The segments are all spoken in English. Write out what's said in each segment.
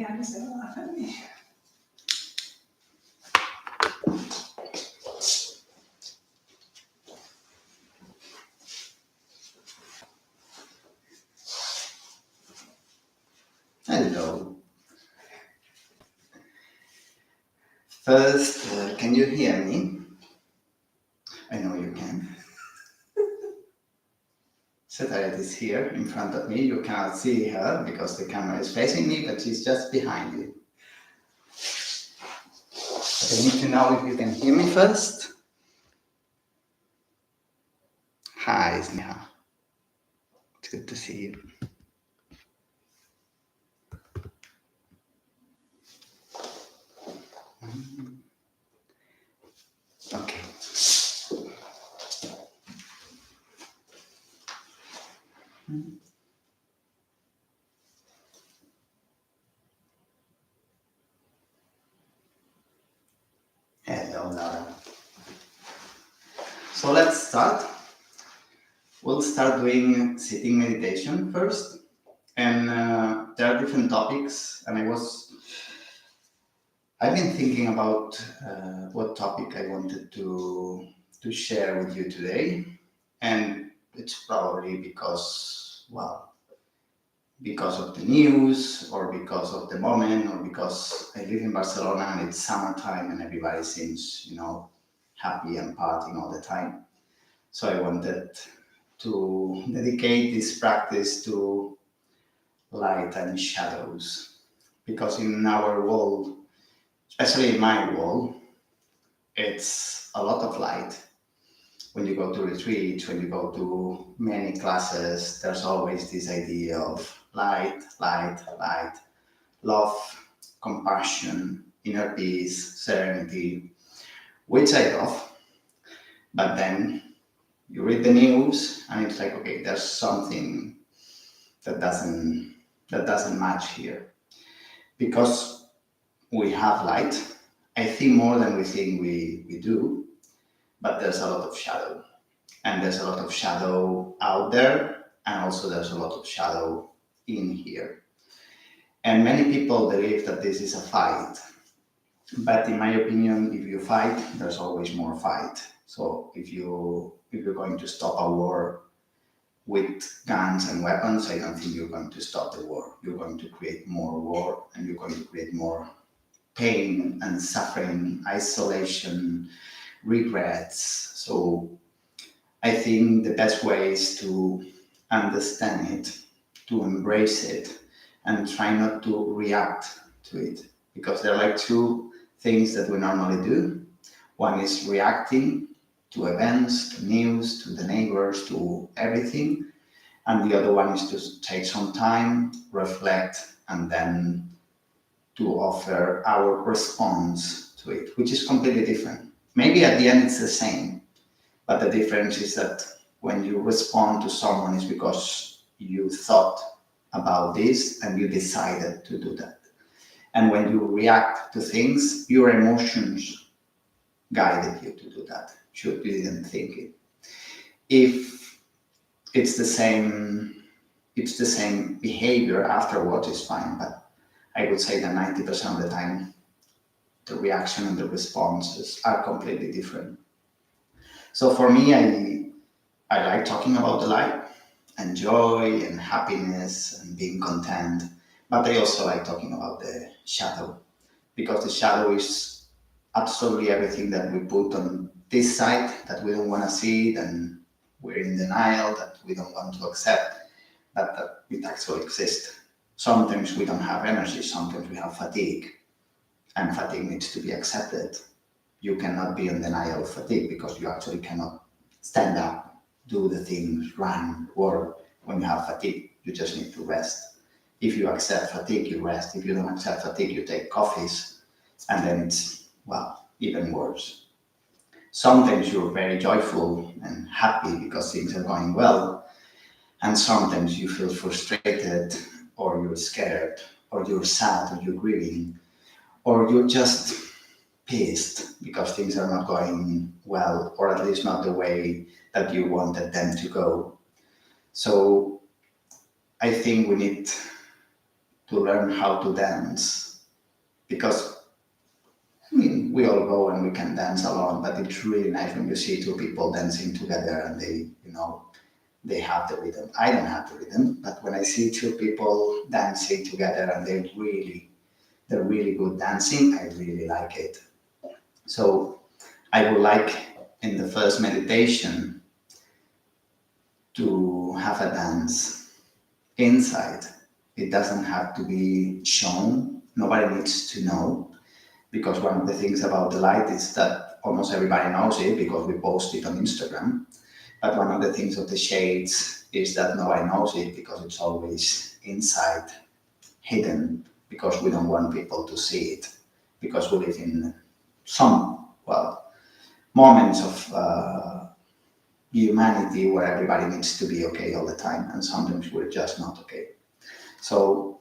che anche se non la fermi. Hello. First, can you hear me? I know you can. Setaret is here in front of me. You cannot see her because the camera is facing me, but she's just behind you. But I need to know if you can hear me first. Hi, Sneha. It's good to see you. Okay. Hello, Laura. So let's start. We'll start doing sitting meditation first. And there are different topics, and I've been thinking about what topic I wanted to share with you today, and it's probably because of the news, or because of the moment, or because I live in Barcelona and it's summertime and everybody seems, happy and partying all the time. So I wanted to dedicate this practice to light and shadows, because in our world, especially in my world, it's a lot of light. When you go to retreats, when you go to many classes, there's always this idea of light, light, light, love, compassion, inner peace, serenity, which I love. But then you read the news and it's like, okay, there's something that doesn't match here. Because we have light, I think more than we think we do, but there's a lot of shadow. And there's a lot of shadow out there, and also there's a lot of shadow in here. And many people believe that this is a fight. But in my opinion, if you fight, there's always more fight. So if you're going to stop a war with guns and weapons, I don't think you're going to stop the war. You're going to create more war, and you're going to create more pain and suffering, isolation, regrets. So I think the best way is to understand it, to embrace it, and try not to react to it. Because there are like two things that we normally do. One is reacting to events, to news, to the neighbors, to everything. And the other one is to take some time, reflect, and then to offer our response to it, which is completely different. Maybe at the end it's the same, but the difference is that when you respond to someone, it's because you thought about this and you decided to do that. And when you react to things, your emotions guided you to do that. You didn't think it. If it's the same behavior afterwards, is fine, but I would say that 90% of the time, the reaction and the responses are completely different. So for me, I like talking about the light and joy and happiness and being content, but I also like talking about the shadow, because the shadow is absolutely everything that we put on this side that we don't want to see, and we're in denial, that we don't want to accept that it actually exists. Sometimes we don't have energy, sometimes we have fatigue, and fatigue needs to be accepted. You cannot be in denial of fatigue because you actually cannot stand up, do the things, run, work when you have fatigue. You just need to rest. If you accept fatigue, you rest. If you don't accept fatigue, you take coffees, and then it's, even worse. Sometimes you're very joyful and happy because things are going well, and sometimes you feel frustrated, or you're scared, or you're sad, or you're grieving, or you're just pissed because things are not going well, or at least not the way that you wanted them to go. So I think we need to learn how to dance, because I mean, we all go and we can dance alone, but it's really nice when you see two people dancing together and they, they have the rhythm. I don't have the rhythm, but when I see two people dancing together and they're really good dancing, I really like it. So I would like in the first meditation to have a dance inside. It doesn't have to be shown. Nobody needs to know, because one of the things about the light is that almost everybody knows it because we post it on Instagram. But one of the things of the shades is that nobody knows it because it's always inside, hidden, because we don't want people to see it, because we live in some, well, moments of humanity where everybody needs to be okay all the time, and sometimes we're just not okay. So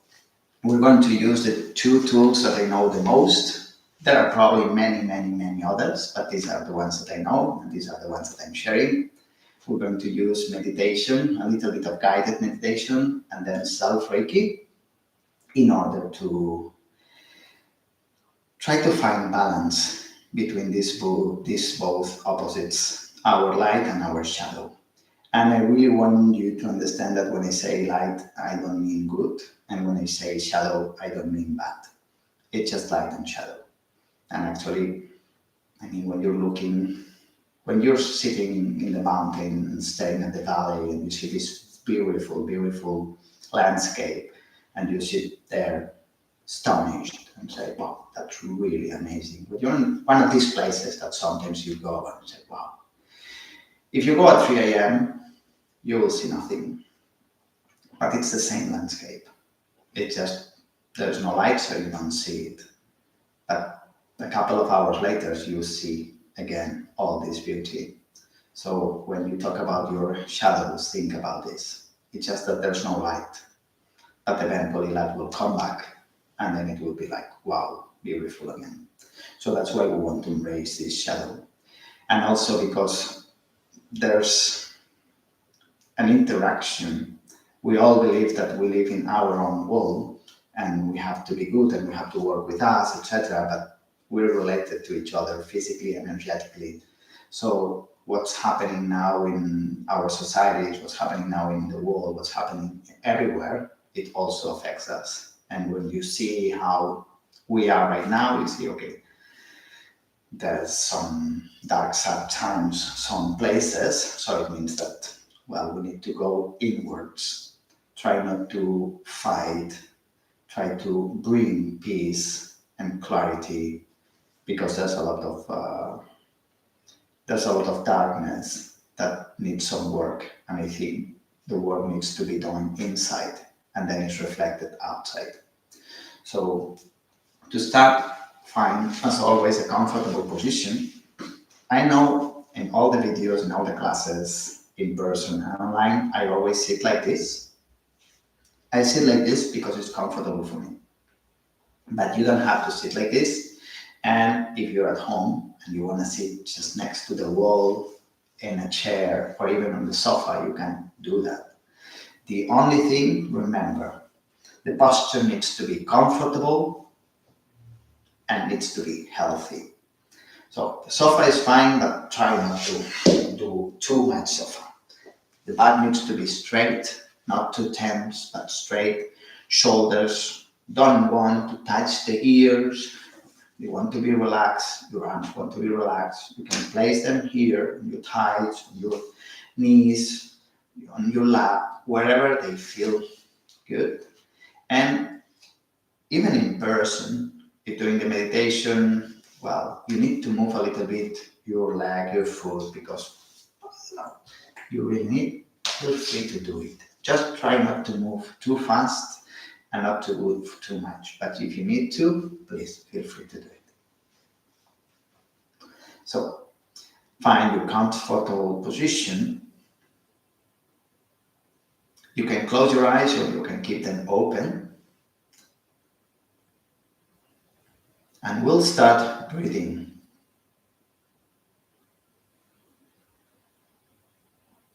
we're going to use the two tools that I know the most. There are probably many, many, many others, but these are the ones that I know, and these are the ones that I'm sharing. We're going to use meditation, a little bit of guided meditation, and then self Reiki, in order to try to find balance between these both opposites, our light and our shadow. And I really want you to understand that when I say light, I don't mean good, and when I say shadow, I don't mean bad. It's just light and shadow. And actually, I mean, when you're sitting in the mountain and staring at the valley and you see this beautiful, beautiful landscape, and you sit there astonished and say, wow, that's really amazing. But you're in one of these places that sometimes you go and say, wow. If you go at 3 a.m., you will see nothing, but it's the same landscape. It just, there's no light, so you don't see it. But a couple of hours later, you see again all this beauty. So when you talk about your shadows, think about this. It's just that there's no light, but eventually light will come back, and then it will be like, wow, beautiful again. So that's why we want to embrace this shadow. And also because there's an interaction. We all believe that we live in our own world and we have to be good and we have to work with us, etc. But we're related to each other physically and energetically. So what's happening now in our societies, what's happening now in the world, what's happening everywhere, it also affects us. And when you see how we are right now, you see, okay, there's some dark sad times, some places. So it means that, well, we need to go inwards, try not to fight, try to bring peace and clarity, because there's a lot of darkness that needs some work, and I think the work needs to be done inside, and then it's reflected outside. So to start, find, as always, a comfortable position. I know in all the videos, in all the classes, in person and online, I always sit like this. I sit like this because it's comfortable for me. But you don't have to sit like this. And if you're at home and you want to sit just next to the wall in a chair or even on the sofa, you can do that. The only thing, remember, the posture needs to be comfortable and needs to be healthy. So the sofa is fine, but try not to do too much sofa. The back needs to be straight, not too tense, but straight. Shoulders don't want to touch the ears. You want to be relaxed. Your arms want to be relaxed. You can place them here, on your thighs, on your knees, on your lap, wherever they feel good. And even in person, if doing the meditation, well, you need to move a little bit your leg, your foot, because you really need, feel free to do it. Just try not to move too fast and not to move too much. But if you need to, please feel free to do it. So find your comfortable position. You can close your eyes or you can keep them open. And we'll start breathing.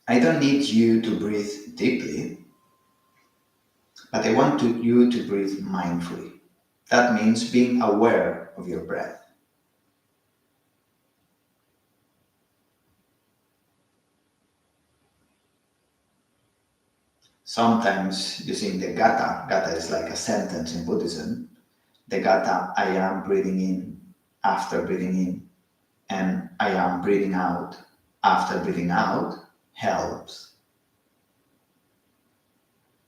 I don't need you to breathe deeply. But I want you to breathe mindfully. That means being aware of your breath. Sometimes using the gata is like a sentence in Buddhism. The gata, I am breathing in after breathing in, and I am breathing out after breathing out helps.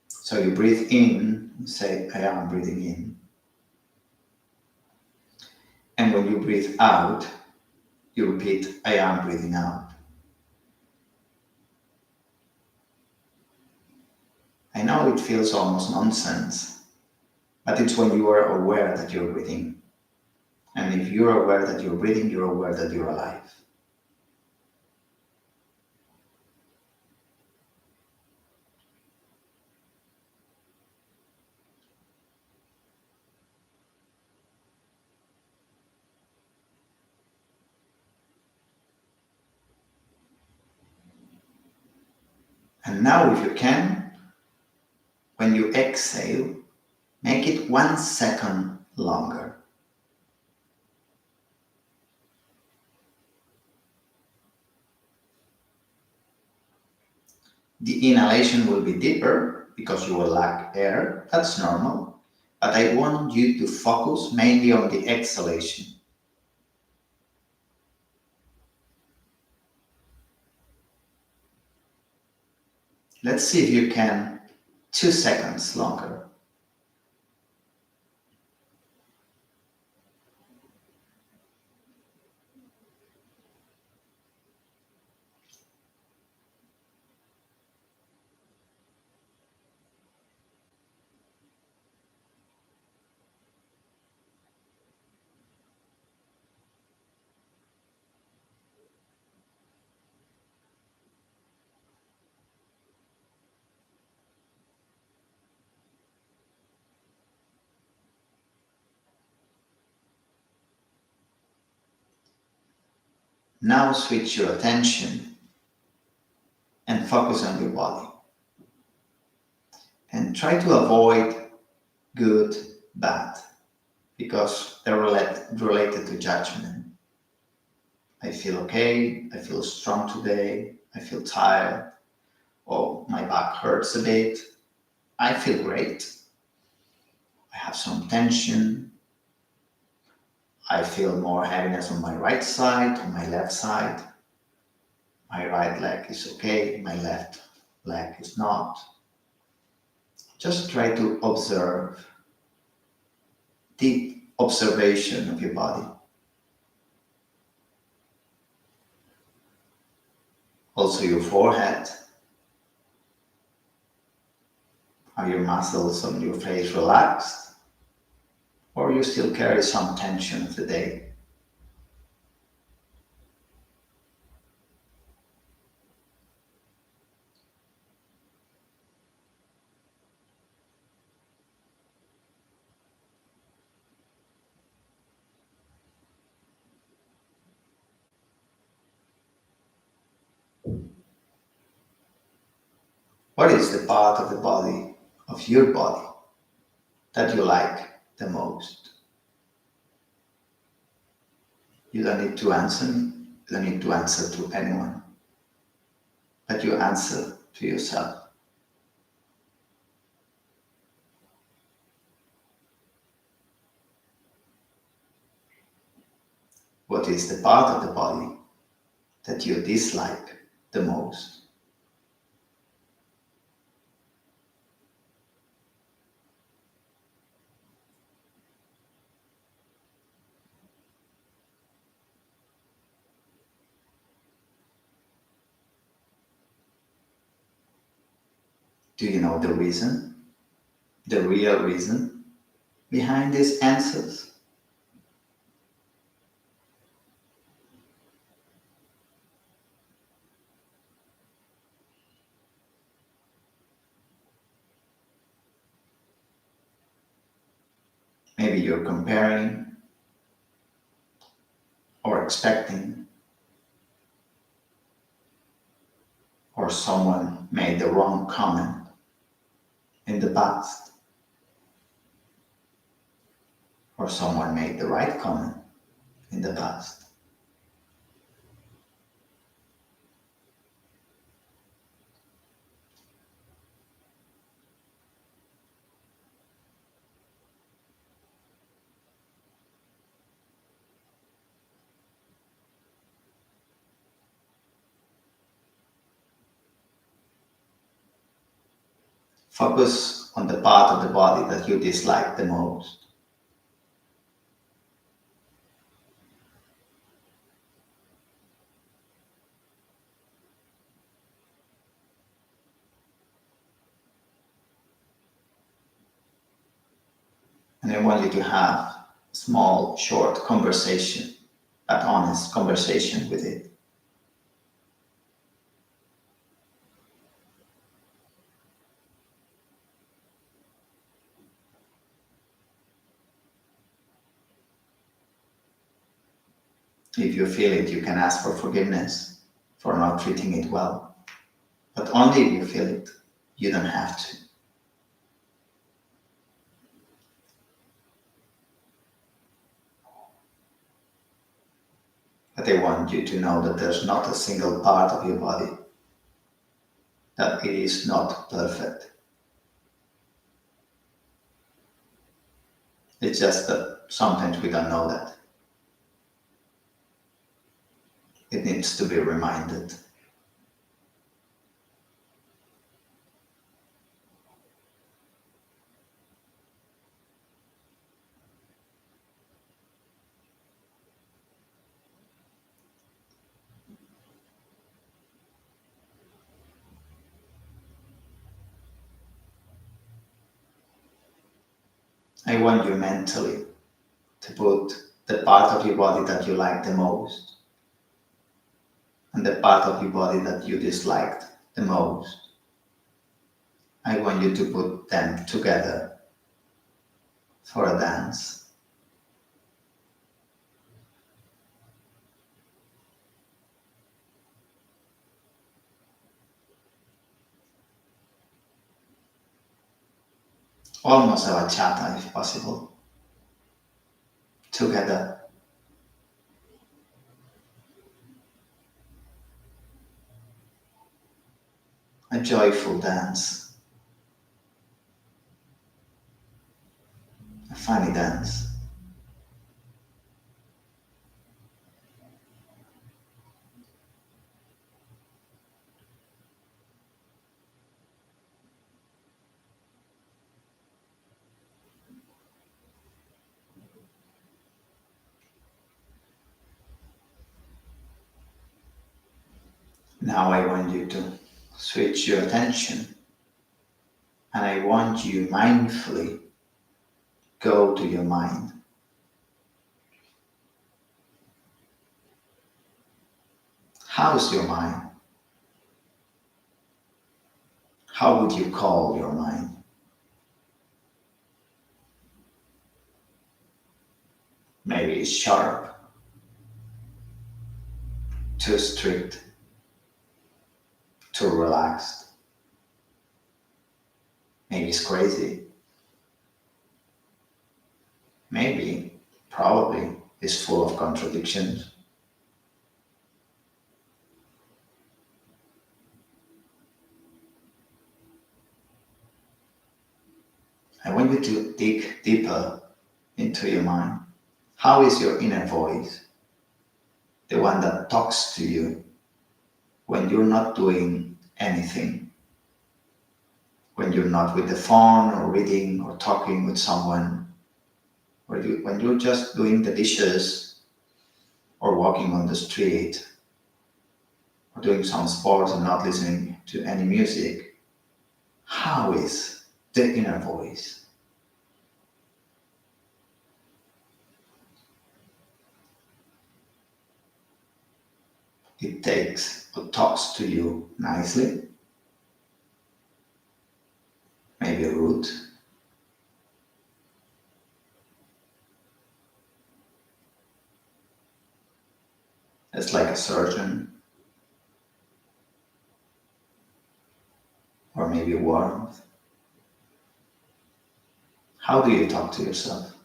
So you breathe in, say, I am breathing in. And when you breathe out, you repeat, I am breathing out. I know it feels almost nonsense, but it's when you are aware that you're breathing. And if you're aware that you're breathing, you're aware that you're alive. And now, if you can, when you exhale, make it 1 second longer. The inhalation will be deeper because you will lack air. That's normal. But I want you to focus mainly on the exhalation. Let's see if you can 2 seconds longer. Now switch your attention and focus on your body. And try to avoid good, bad, because they're related to judgment. I feel okay, I feel strong today, I feel tired, oh, my back hurts a bit, I feel great, I have some tension, I feel more heaviness on my right side, on my left side, my right leg is okay, my left leg is not. Just try to observe, deep observation of your body. Also your forehead. Are your muscles on your face relaxed? Or you still carry some tension of the day? What is the part of the body, of your body, that you like the most? You don't need to answer me. You don't need to answer to anyone. But you answer to yourself. What is the part of the body that you dislike the most? Do you know the reason? The real reason behind these answers? Maybe you're comparing or expecting, or someone made the wrong comment in the past. or someone made the right comment in the past. Focus on the part of the body that you dislike the most. And I want you to have a small, short conversation, an honest conversation with it. If you feel it, you can ask for forgiveness for not treating it well. But only if you feel it. You don't have to. But I want you to know that there's not a single part of your body that it is not perfect. It's just that sometimes we don't know that. It needs to be reminded. I want you mentally to put the part of your body that you like the most and the part of your body that you disliked the most. I want you to put them together for a dance. Almost a bachata if possible. Together. A joyful dance. A funny dance. Now I want you to switch your attention and I want you mindfully go to your mind. How's your mind? How would you call your mind? Maybe it's sharp, too strict, too relaxed. Maybe it's crazy. Maybe, probably, it's full of contradictions. I want you to dig deeper into your mind. How is your inner voice? The one that talks to you when you're not doing anything, when you're not with the phone or reading or talking with someone, or when you're just doing the dishes or walking on the street or doing some sports and not listening to any music. How is the inner voice? It takes or talks to you nicely, maybe rude. It's like a surgeon, or maybe warmth. How do you talk to yourself?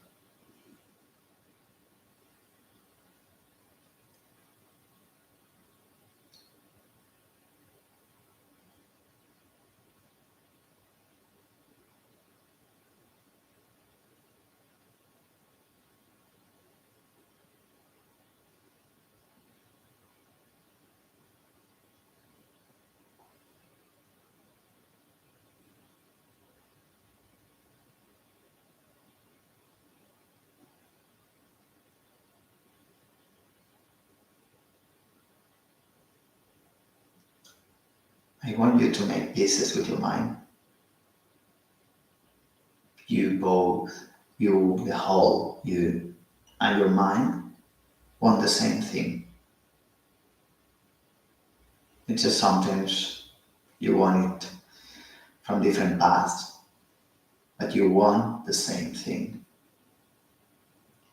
I want you to make pieces with your mind. You both, you, the whole, you, and your mind want the same thing. It's just sometimes you want it from different paths, but you want the same thing.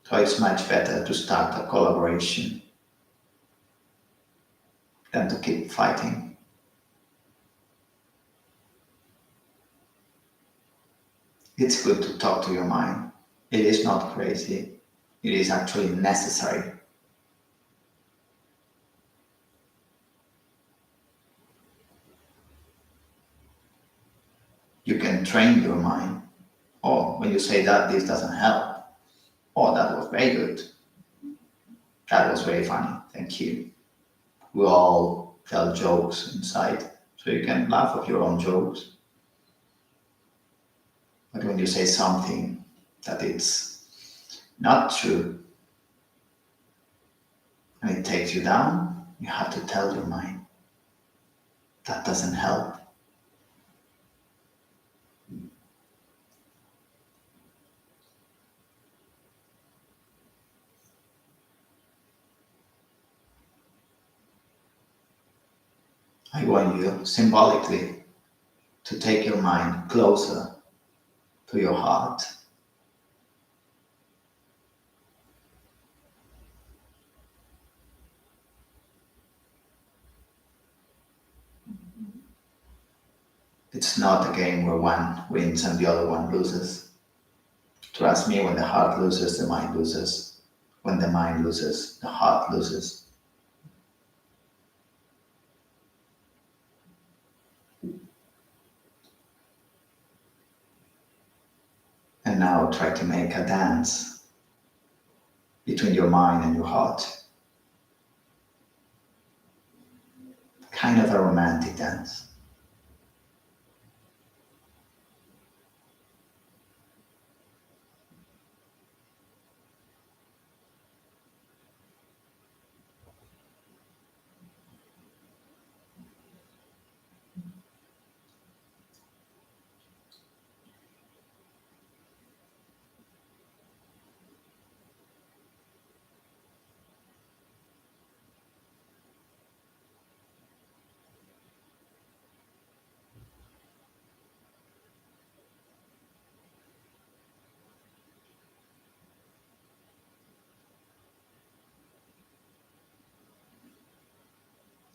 So it's much better to start a collaboration than to keep fighting. It's good to talk to your mind. It is not crazy. It is actually necessary. You can train your mind. Oh, when you say that this doesn't help. Oh, that was very good. That was very funny. Thank you. We all tell jokes inside, so you can laugh at your own jokes. But when you say something that it's not true and it takes you down, you have to tell your mind that doesn't help. I want you symbolically to take your mind closer to your heart. It's not a game where one wins and the other one loses. Trust me, when the heart loses, the mind loses. When the mind loses, the heart loses. And now try to make a dance between your mind and your heart. Kind of a romantic dance.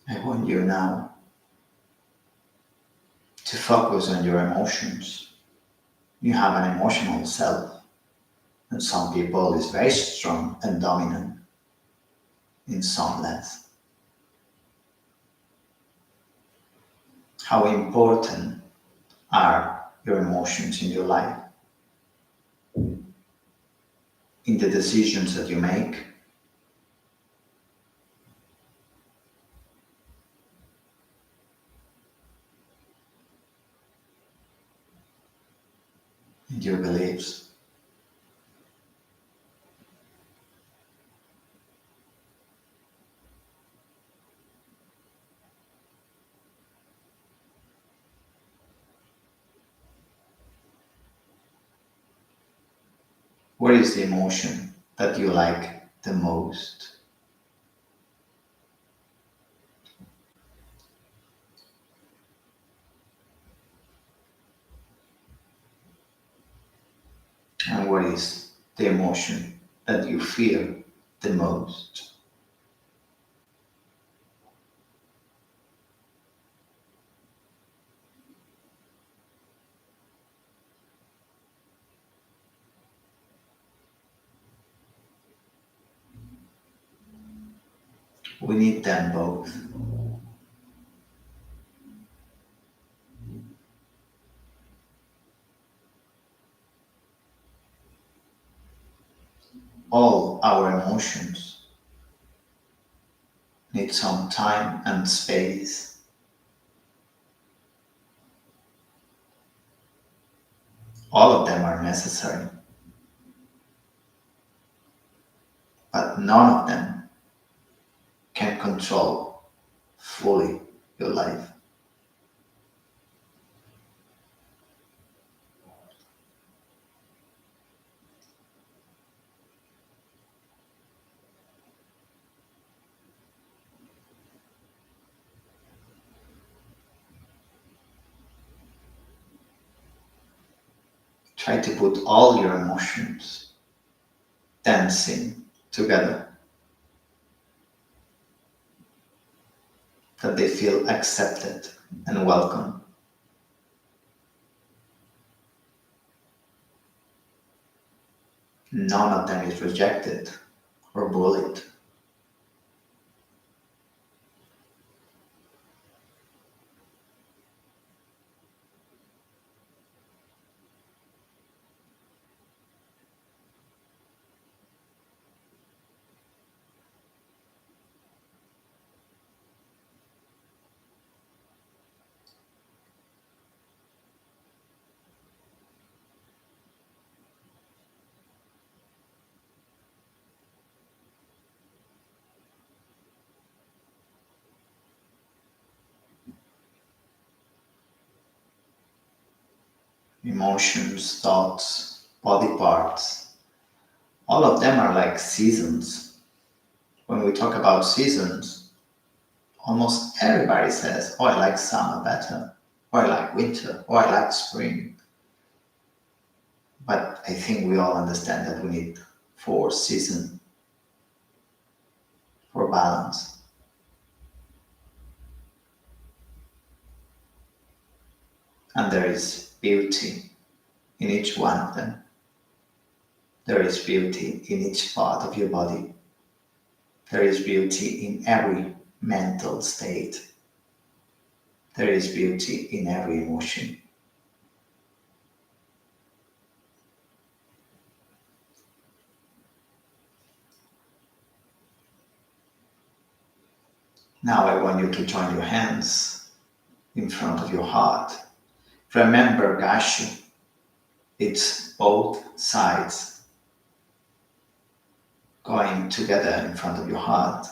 I want you now to focus on your emotions. You have an emotional self, and some people is very strong and dominant, in some less. How important are your emotions in your life, in the decisions that you make, in your beliefs? What is the emotion that you like the most? And what is the emotion that you fear the most? We need them both. All our emotions need some time and space. All of them are necessary, but none of them can control fully your life. Try to put all your emotions dancing together, that they feel accepted and welcome. None of them is rejected or bullied. Emotions, thoughts, body parts, all of them are like seasons. When we talk about seasons, almost everybody says, oh, I like summer better, or I like winter, or I like spring. But I think we all understand that we need four seasons for balance. And there is beauty in each one of them. There is beauty in each part of your body. There is beauty in every mental state. There is beauty in every emotion. Now I want you to join your hands in front of your heart. Remember Gashu. It's both sides going together in front of your heart.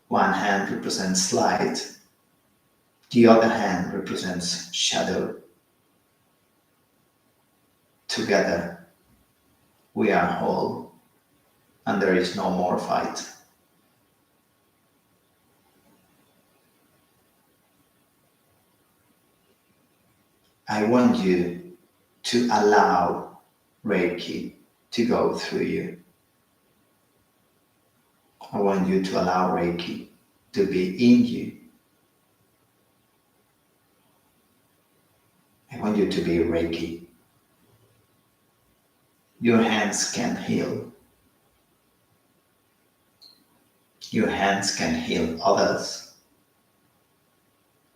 One hand represents light, the other hand represents shadow. Together we are whole and there is no more fight. I want you to allow Reiki to go through you. I want you to allow Reiki to be in you. I want you to be Reiki. Your hands can heal. Your hands can heal others.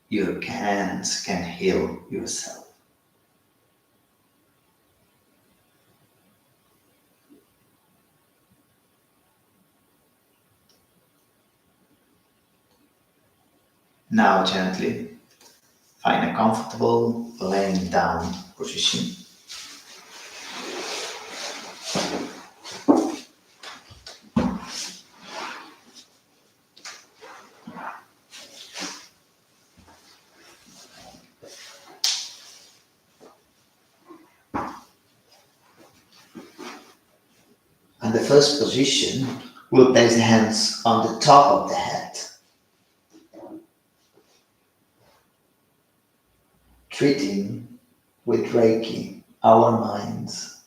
Your hands can heal yourself. Now gently find a comfortable laying down position. And the first position, we'll place the hands on the top of the head, treating with Reiki our minds.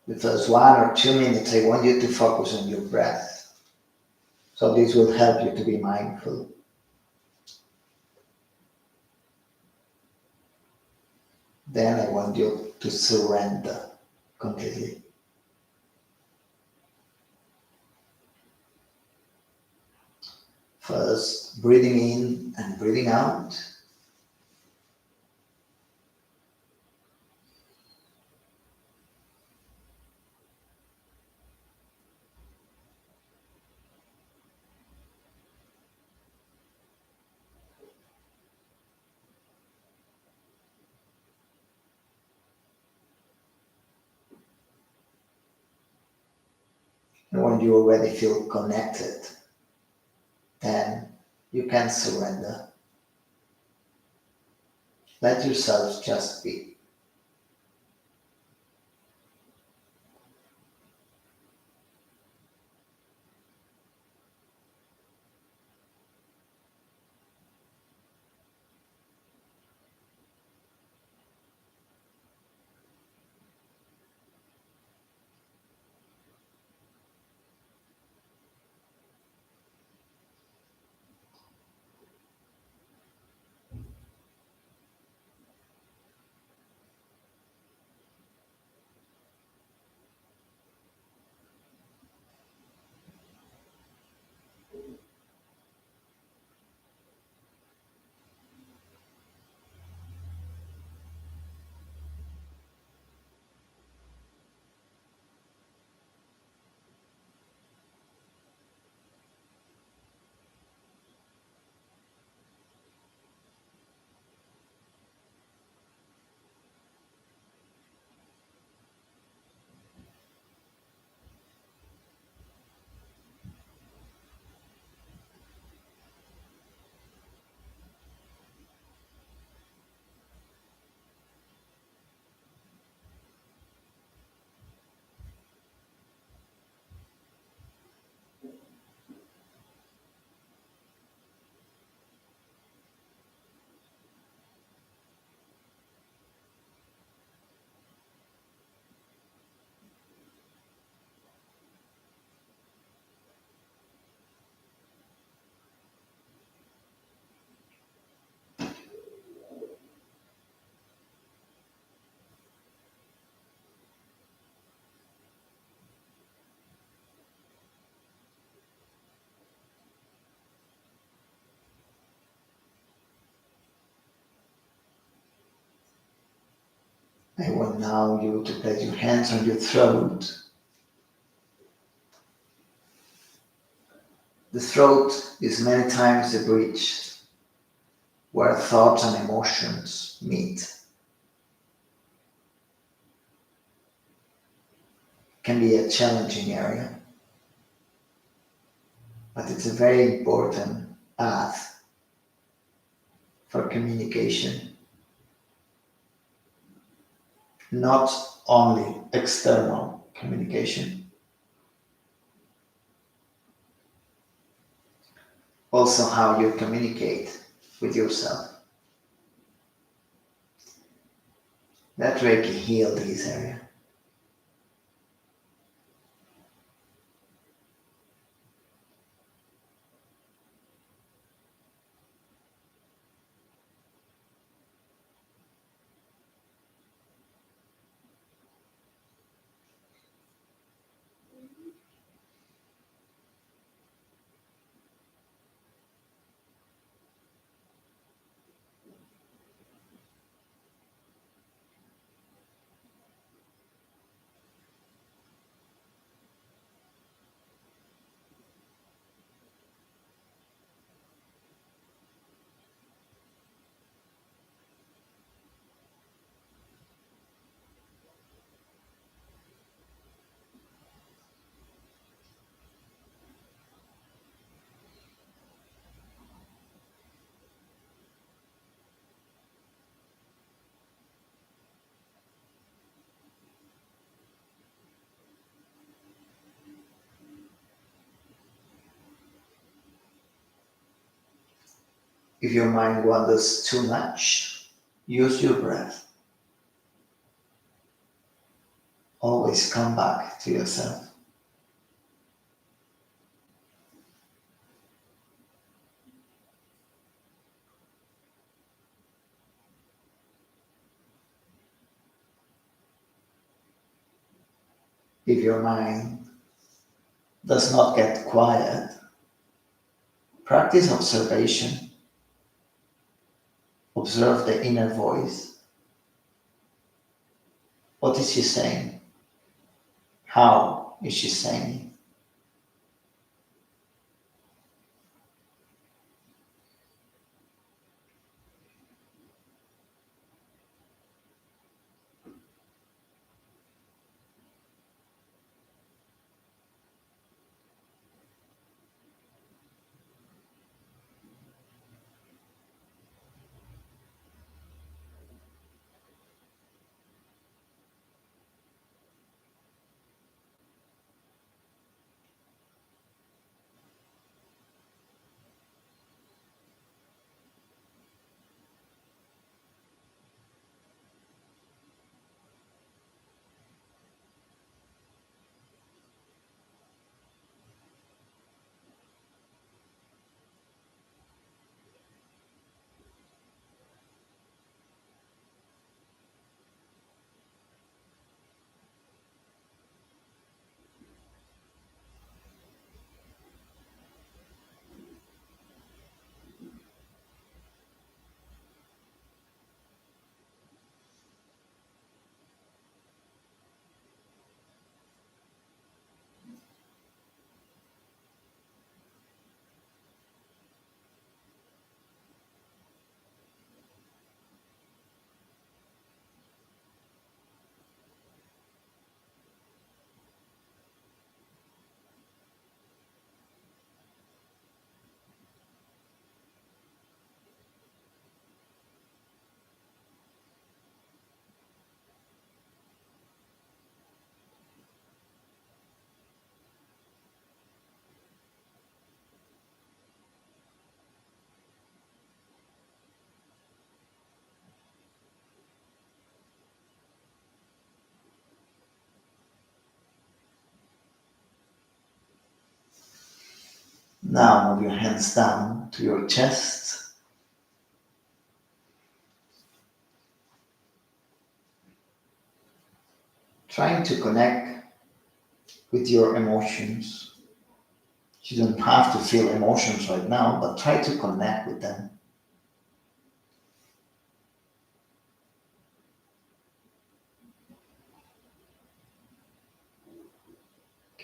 The first 1 or 2 minutes, I want you to focus on your breath. So this will help you to be mindful. Then I want you to surrender completely. First, breathing in and breathing out. And when you already feel connected, then you can surrender. Let yourself just be. want now you to place your hands on your throat. The throat is many times the bridge where thoughts and emotions meet. It can be a challenging area, but it's a very important path for communication, not only external communication, also how you communicate with yourself. Let Reiki heal this area. If your mind wanders too much, use your breath. Always come back to yourself. If your mind does not get quiet, practice observation. Observe the inner voice. What is she saying? How is she saying? Now move your hands down to your chest. Trying to connect with your emotions. You don't have to feel emotions right now, but try to connect with them.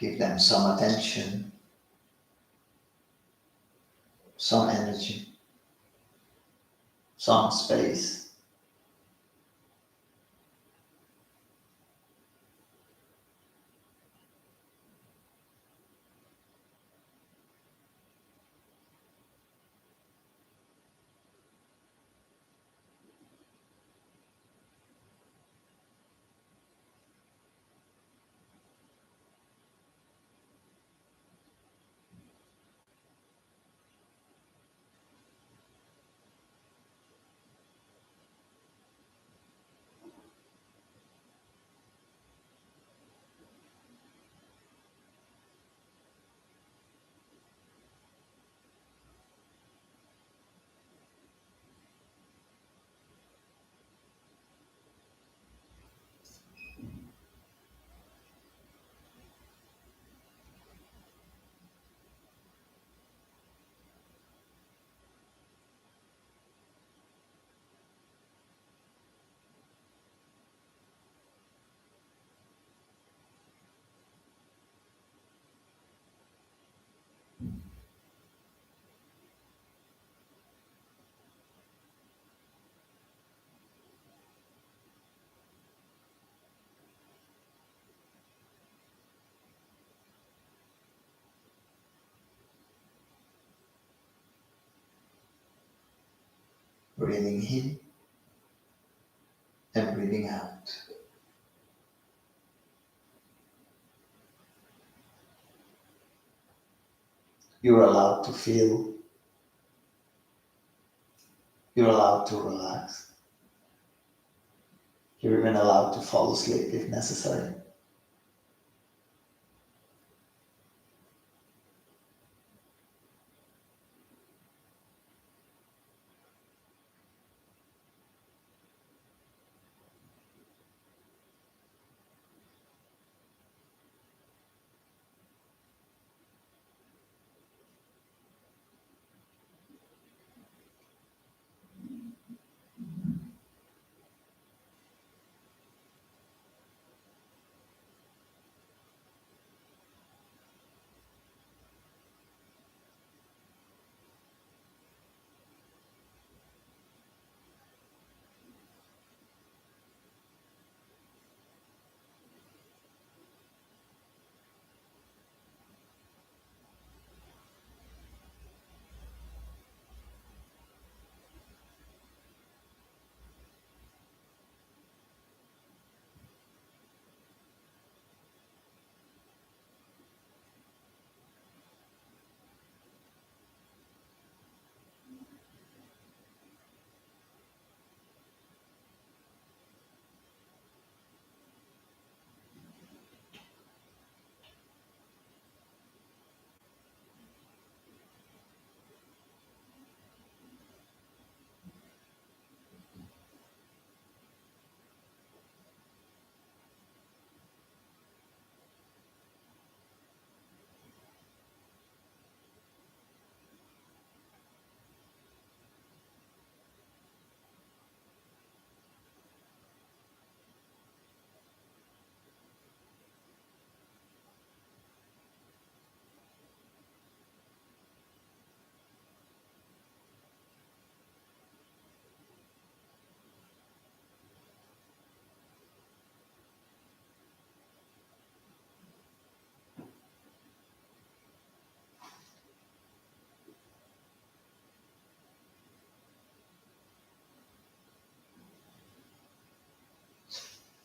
Give them some attention, some energy, some space. Breathing in and breathing out. You're allowed to feel, you're allowed to relax, you're even allowed to fall asleep if necessary.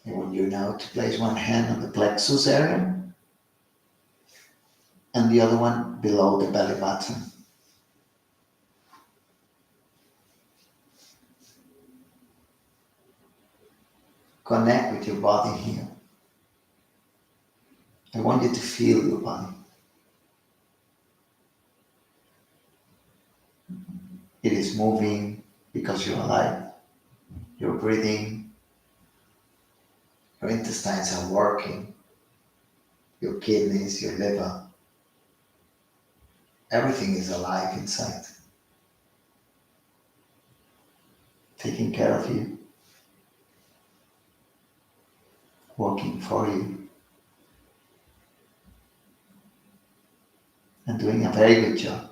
I want you now to place one hand on the plexus area and the other one below the belly button. Connect with your body here. I want you to feel your body. It is moving because you're alive. You're breathing. Your intestines are working. Your kidneys, your liver. Everything is alive inside. Taking care of you. Working for you. and doing a very good job.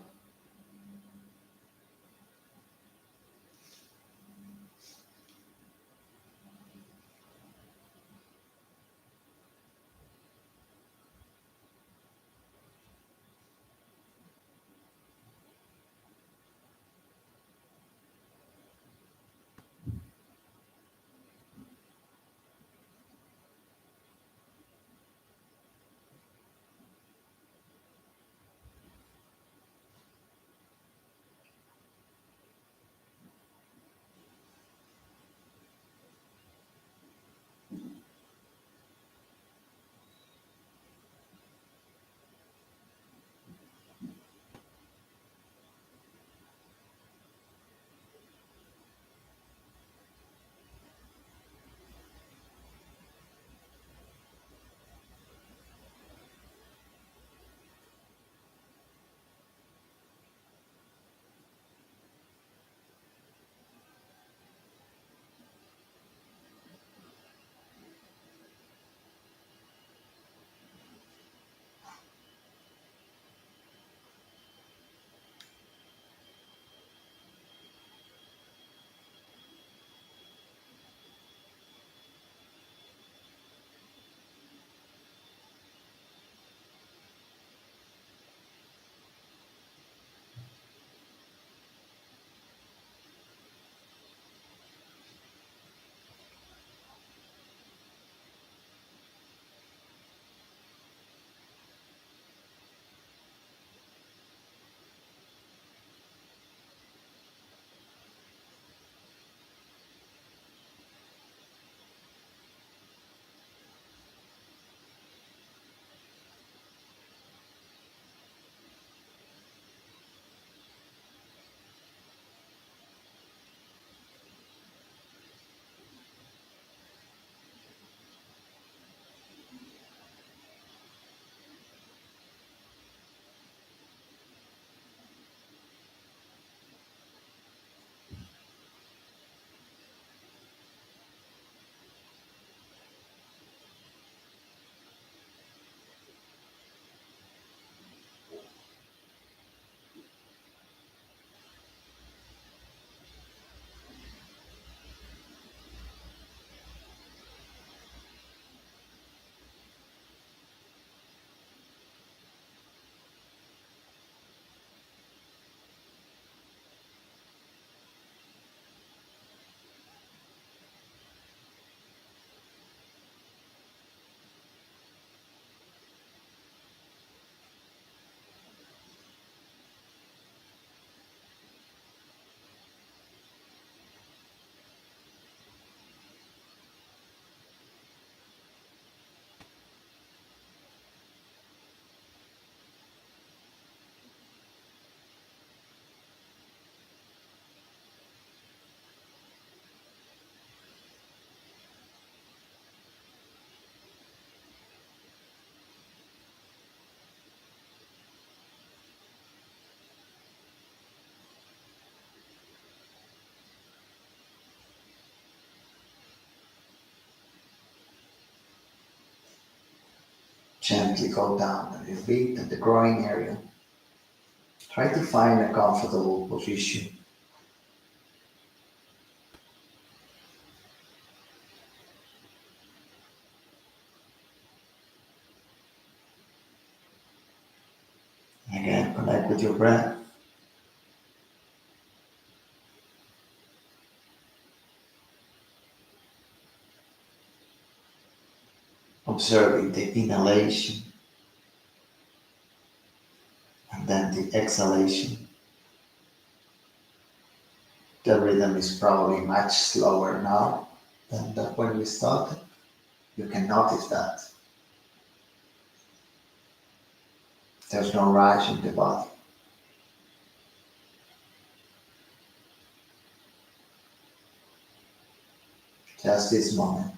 Gently go down a little bit at the groin area. Try to find a comfortable position. Again, connect with your breath. Observing the inhalation and then the exhalation. The rhythm is probably much slower now than when we started. You can notice that. There's no rush in the body. Just this moment.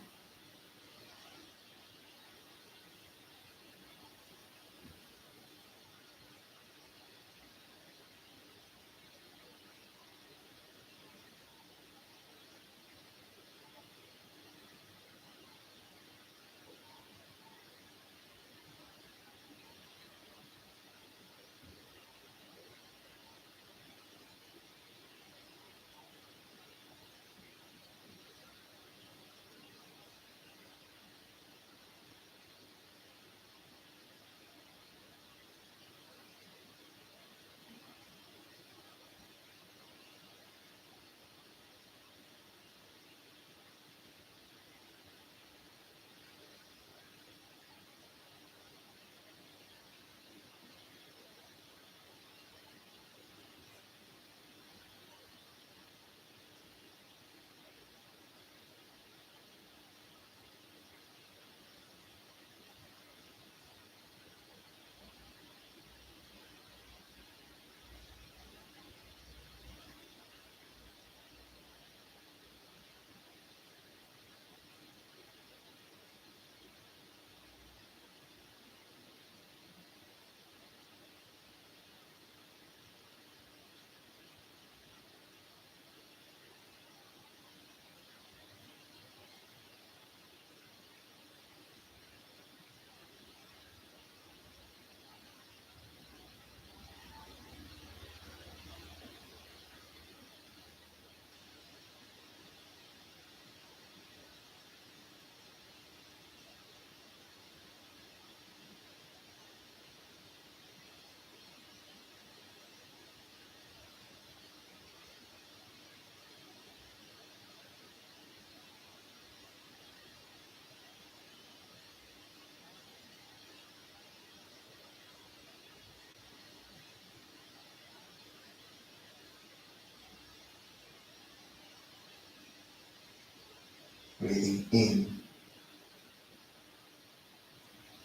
Breathing in,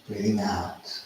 breathing out.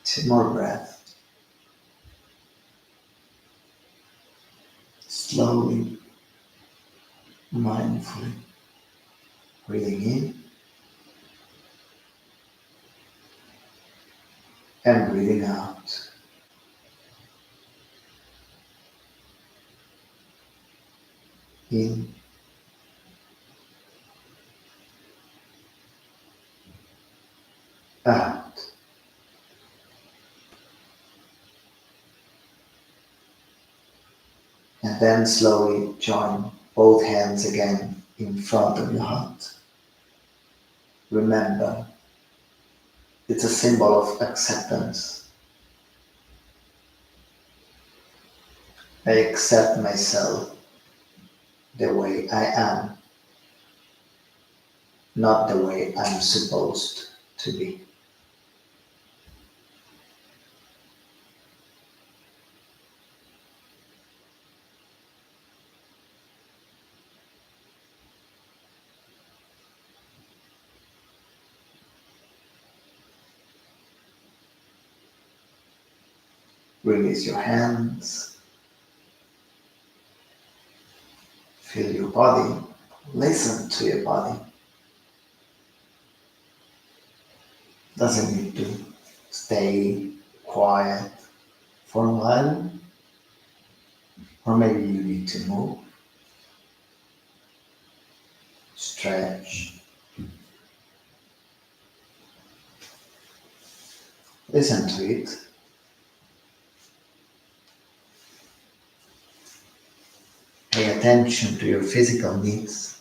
Two more breaths. Slowly, mindfully, breathing in and breathing out. In, out. And then slowly join both hands again in front of your heart. Remember, it's a symbol of acceptance. I accept myself the way I am, not the way I'm supposed to be. Release your hands, feel your body, listen to your body. Doesn't need to stay quiet for a while, or maybe you need to move, stretch, listen to it. Pay attention to your physical needs.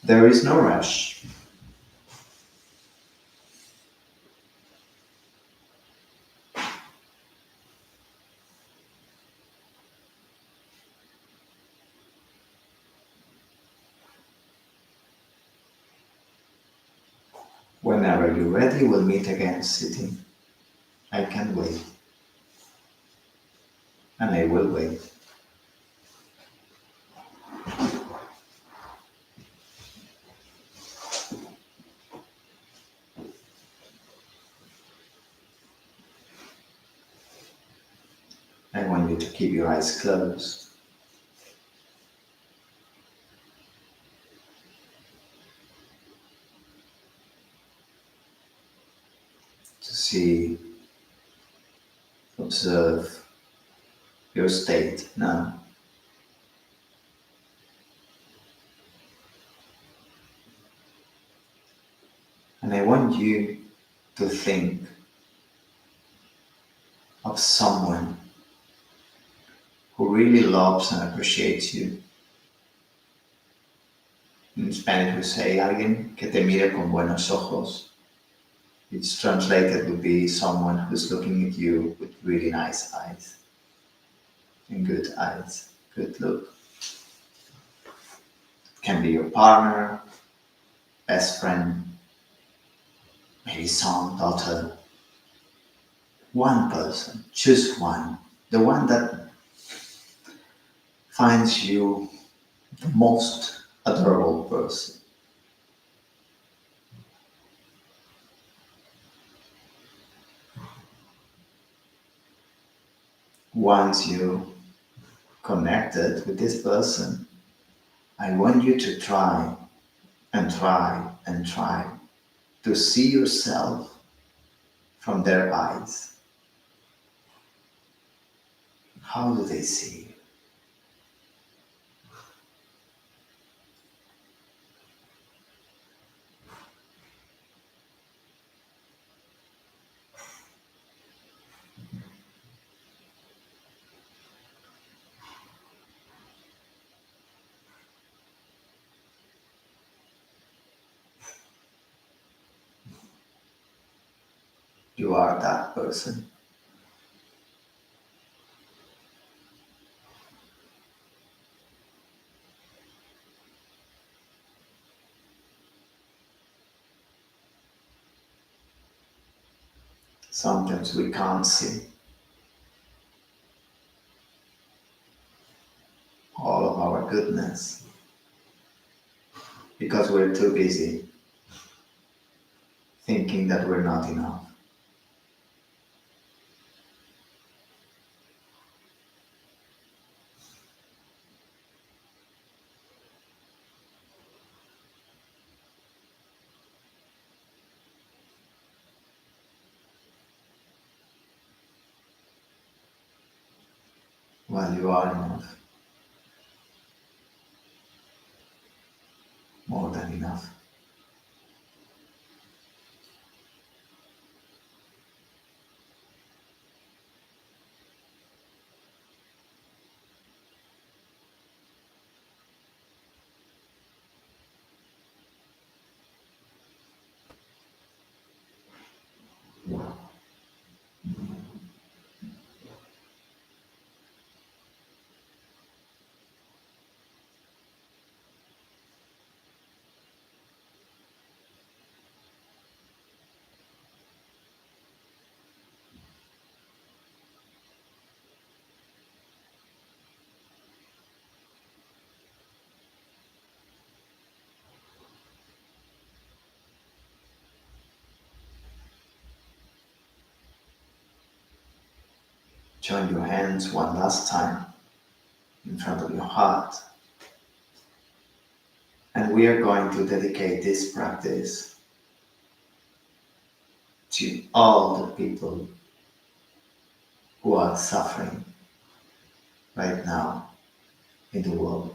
There is no rush. Whenever you're ready, we'll meet again sitting. I can wait. And I will wait. I want you to keep your eyes closed. To see, observe your state now. And I want you to think of someone who really loves and appreciates you. In Spanish we say alguien que te mire con buenos ojos. It's translated would be someone who's looking at you with really nice eyes. And good eyes, good look. Can be your partner, best friend, maybe son, daughter. One person, choose one. The one that finds you the most adorable person. Once you connected with this person, I want you to try and try and try to see yourself from their eyes. How do they see you? You are that person. Sometimes we can't see all of our goodness because we're too busy thinking that we're not enough. Well, you are enough. More than enough. Join your hands one last time in front of your heart. And we are going to dedicate this practice to all the people who are suffering right now in the world.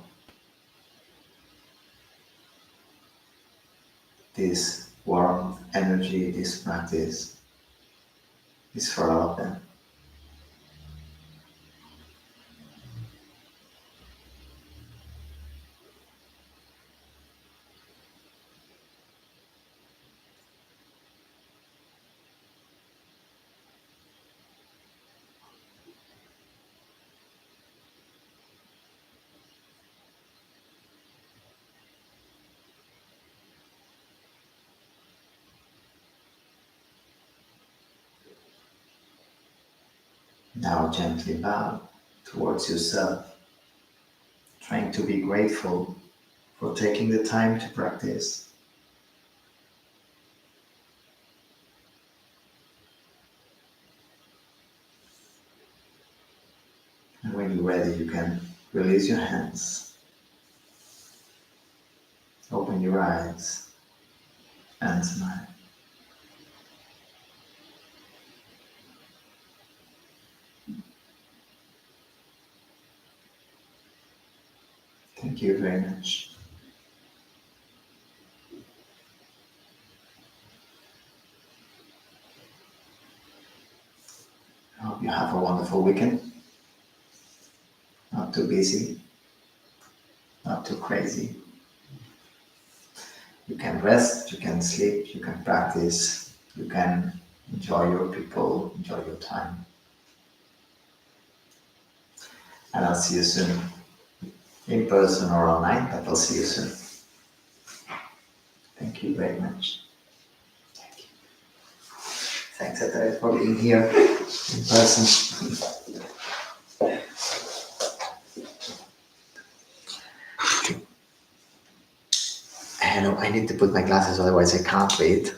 This warm energy, this practice is for all of them. Now gently bow towards yourself, trying to be grateful for taking the time to practice. And when you're ready, you can release your hands, open your eyes, and smile. Thank you very much. I hope you have a wonderful weekend. Not too busy, not too crazy. You can rest, you can sleep, you can practice, you can enjoy your people, enjoy your time. And I'll see you soon, in person or online, but I'll see you soon. Thank you very much. Thank you. Thanks, Ethel, for being here in person. Hello, I need to put my glasses, otherwise I can't read.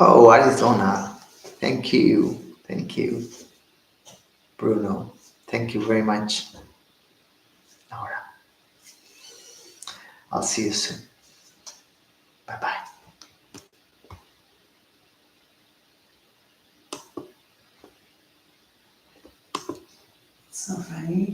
Oh, Arizona. Thank you. Thank you. Bruno, thank you very much. Laura, I'll see you soon. Bye bye. So funny.